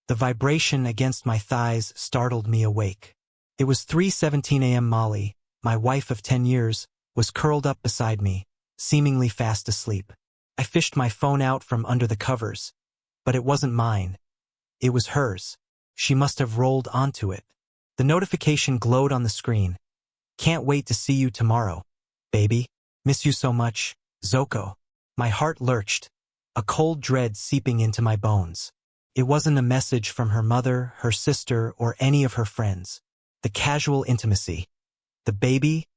The vibration against my thighs startled me awake. It was 3:17 a.m. Molly, my wife of 10 years, was curled up beside me, seemingly fast asleep. I fished my phone out from under the covers, but it wasn't mine. It was hers. She must have rolled onto it. The notification glowed on the screen. "Can't wait to see you tomorrow, baby. Miss you so much, Zoko." My heart lurched, a cold dread seeping into my bones. It wasn't a message from her mother, her sister, or any of her friends. The casual intimacy, the baby,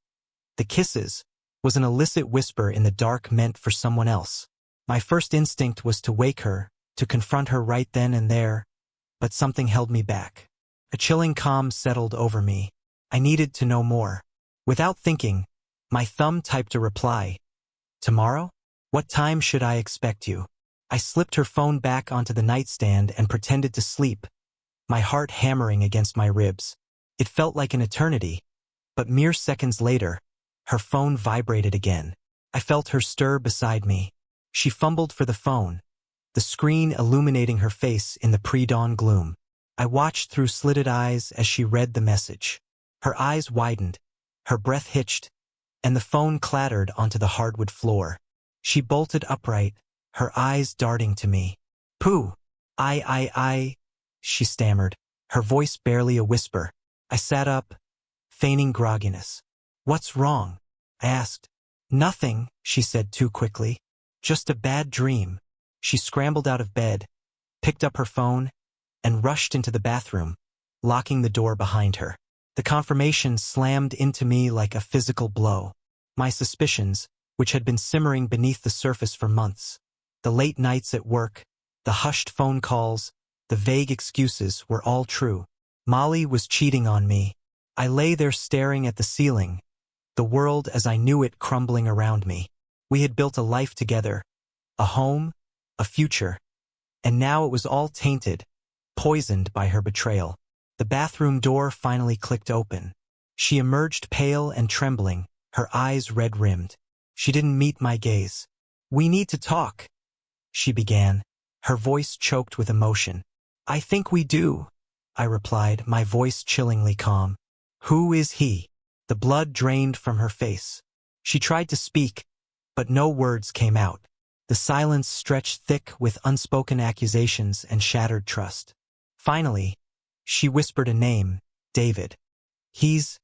the kisses, was an illicit whisper in the dark meant for someone else. My first instinct was to wake her, to confront her right then and there, but something held me back. A chilling calm settled over me. I needed to know more. Without thinking, my thumb typed a reply. "Tomorrow? What time should I expect you?" I slipped her phone back onto the nightstand and pretended to sleep, my heart hammering against my ribs. It felt like an eternity, but mere seconds later, her phone vibrated again. I felt her stir beside me. She fumbled for the phone, the screen illuminating her face in the pre-dawn gloom. I watched through slitted eyes as she read the message. Her eyes widened, her breath hitched, and the phone clattered onto the hardwood floor. She bolted upright, her eyes darting to me. "Pooh! I," she stammered, her voice barely a whisper. I sat up, feigning grogginess. "What's wrong?" I asked. "Nothing," she said too quickly. "Just a bad dream." She scrambled out of bed, picked up her phone, and rushed into the bathroom, locking the door behind her. The confirmation slammed into me like a physical blow. My suspicions, which had been simmering beneath the surface for months, the late nights at work, the hushed phone calls, the vague excuses, were all true. Molly was cheating on me. I lay there staring at the ceiling, the world as I knew it crumbling around me. We had built a life together, a home, a future, and now it was all tainted, poisoned by her betrayal. The bathroom door finally clicked open. She emerged pale and trembling, her eyes red-rimmed. She didn't meet my gaze. "We need to talk," she began, her voice choked with emotion. "I think we do," I replied, my voice chillingly calm. "Who is he?" The blood drained from her face. She tried to speak, but no words came out. The silence stretched thick with unspoken accusations and shattered trust. Finally, she whispered a name, David. He's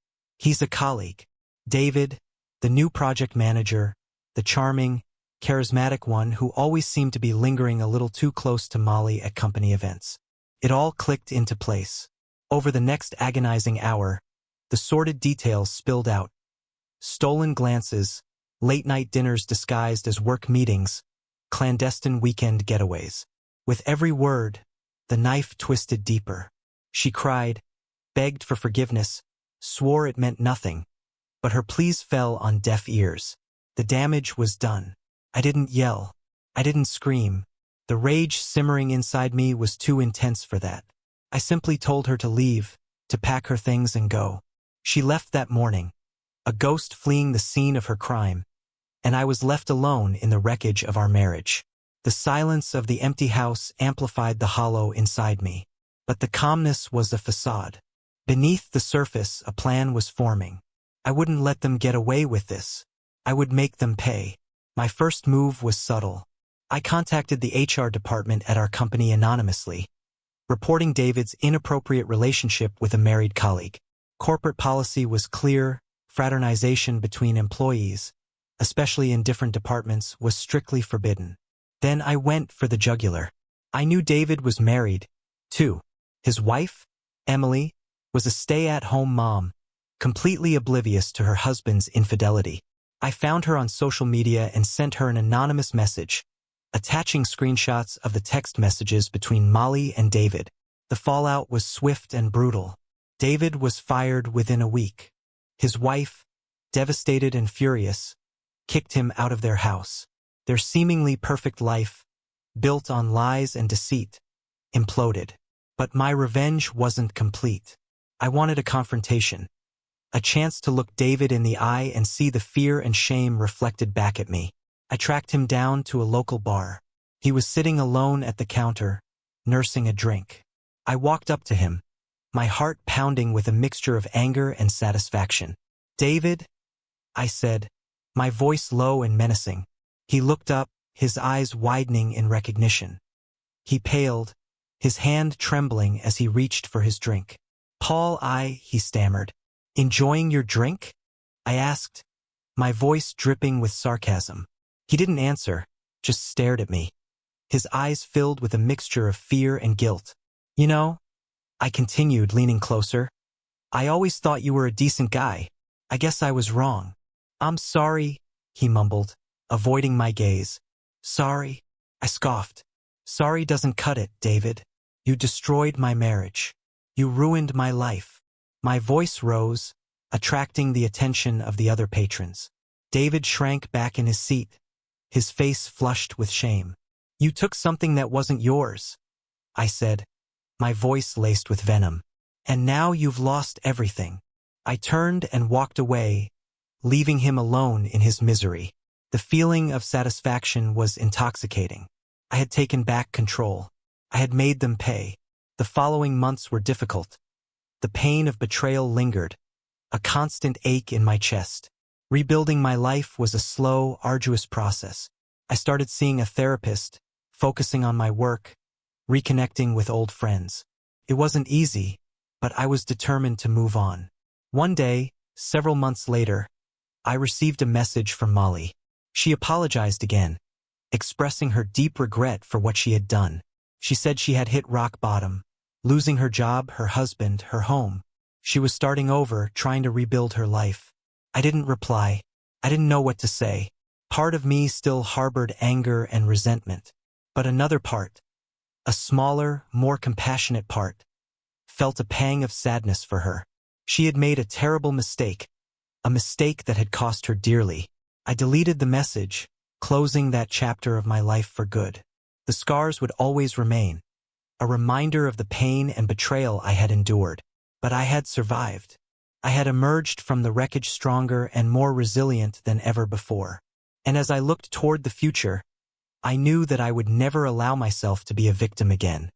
a colleague. David, the new project manager, the charming, charismatic one who always seemed to be lingering a little too close to Molly at company events. It all clicked into place. Over the next agonizing hour, the sordid details spilled out. Stolen glances, late-night dinners disguised as work meetings, clandestine weekend getaways. With every word, the knife twisted deeper. She cried, begged for forgiveness, swore it meant nothing, but her pleas fell on deaf ears. The damage was done. I didn't yell. I didn't scream. The rage simmering inside me was too intense for that. I simply told her to leave, to pack her things and go. She left that morning, a ghost fleeing the scene of her crime, and I was left alone in the wreckage of our marriage. The silence of the empty house amplified the hollow inside me, but the calmness was a facade. Beneath the surface, a plan was forming. I wouldn't let them get away with this. I would make them pay. My first move was subtle. I contacted the HR department at our company anonymously, reporting David's inappropriate relationship with a married colleague. Corporate policy was clear. Fraternization between employees, especially in different departments, was strictly forbidden. Then I went for the jugular. I knew David was married, too. His wife, Emily, was a stay-at-home mom, completely oblivious to her husband's infidelity. I found her on social media and sent her an anonymous message, attaching screenshots of the text messages between Molly and David. The fallout was swift and brutal. David was fired within a week. His wife, devastated and furious, kicked him out of their house. Their seemingly perfect life, built on lies and deceit, imploded. But my revenge wasn't complete. I wanted a confrontation, a chance to look David in the eye and see the fear and shame reflected back at me. I tracked him down to a local bar. He was sitting alone at the counter, nursing a drink. I walked up to him, my heart pounding with a mixture of anger and satisfaction. "David," I said, my voice low and menacing. He looked up, his eyes widening in recognition. He paled, his hand trembling as he reached for his drink. "Paul, he stammered. "Enjoying your drink?" I asked, my voice dripping with sarcasm. He didn't answer, just stared at me. His eyes filled with a mixture of fear and guilt. "You know," I continued, leaning closer, "I always thought you were a decent guy. I guess I was wrong." "I'm sorry," he mumbled, avoiding my gaze. "Sorry," I scoffed. "Sorry doesn't cut it, David. You destroyed my marriage. You ruined my life." My voice rose, attracting the attention of the other patrons. David shrank back in his seat, his face flushed with shame. "You took something that wasn't yours," I said, my voice laced with venom. "And now you've lost everything." I turned and walked away, leaving him alone in his misery. The feeling of satisfaction was intoxicating. I had taken back control. I had made them pay. The following months were difficult. The pain of betrayal lingered, a constant ache in my chest. Rebuilding my life was a slow, arduous process. I started seeing a therapist, focusing on my work, reconnecting with old friends. It wasn't easy, but I was determined to move on. One day, several months later, I received a message from Molly. She apologized again, expressing her deep regret for what she had done. She said she had hit rock bottom, losing her job, her husband, her home. She was starting over, trying to rebuild her life. I didn't reply. I didn't know what to say. Part of me still harbored anger and resentment. But another part, a smaller, more compassionate part, felt a pang of sadness for her. She had made a terrible mistake, a mistake that had cost her dearly. I deleted the message, closing that chapter of my life for good. The scars would always remain, a reminder of the pain and betrayal I had endured. But I had survived. I had emerged from the wreckage stronger and more resilient than ever before. And as I looked toward the future, I knew that I would never allow myself to be a victim again.